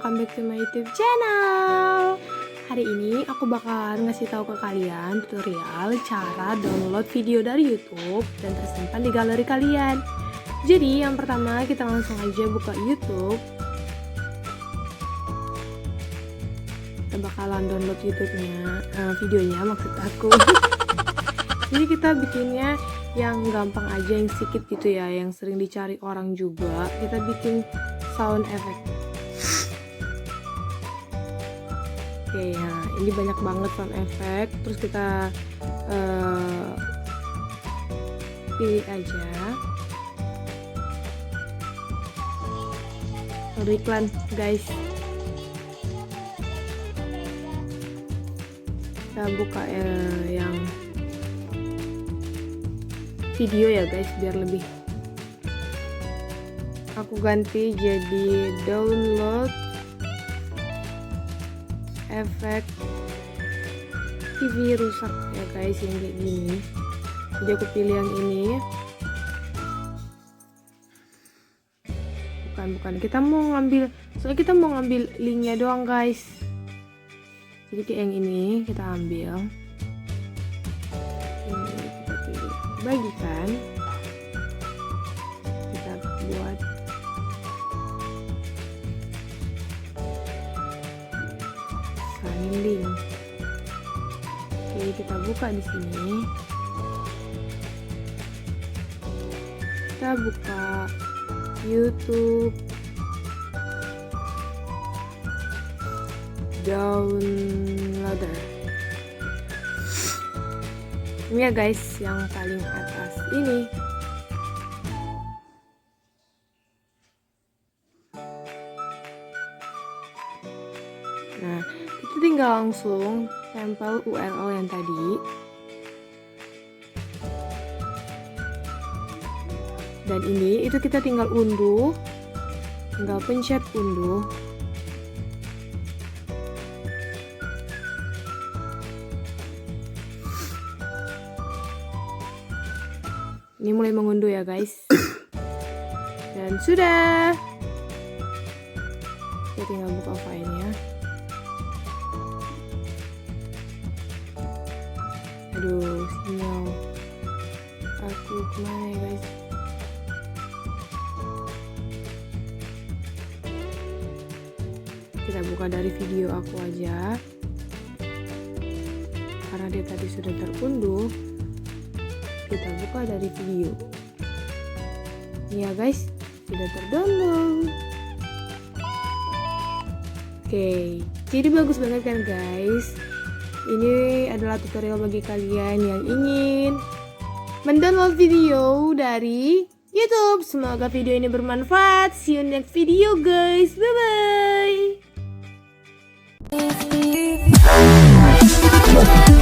welcome back to my YouTube channel. Hari ini aku bakalan ngasih tahu ke kalian tutorial cara download video dari YouTube dan tersimpan di galeri kalian. Jadi yang pertama kita langsung aja buka YouTube. Kita bakalan download YouTube-nya, videonya maksud aku. Jadi kita bikinnya yang gampang aja, yang sedikit gitu ya, yang sering dicari orang juga. Kita bikin sound effect. Oke, nah ini banyak banget sound effect. Terus kita pilih aja. Ada iklan, guys. Kita buka yang video ya guys, biar lebih. Aku ganti jadi download efek TV rusak ya guys, yang kayak gini. Jadi aku pilih yang ini. Bukan, kita mau ngambil, soalnya kita mau ngambil linknya doang guys. Jadi kayak yang ini kita ambil. Ini kita pilih bagikan. Kita buat link. Oke, kita buka di sini. Kita buka YouTube downloader. Ini ya guys, yang paling atas ini. Nah, kita tinggal langsung tempel URL yang tadi. Dan ini itu kita tinggal unduh. Tinggal pencet unduh. Ini mulai mengunduh ya guys. Dan sudah. Kita tinggal buka filenya. Aduh, sinyal aku kemana ya guys? Kita buka dari video aku aja, karena dia tadi sudah terunduh. Kita buka dari video. Ini ya guys, sudah terdownload. Oke, jadi bagus banget kan guys. Ini adalah tutorial bagi kalian yang ingin mendownload video dari YouTube. Semoga video ini bermanfaat. See you next video guys. Bye bye.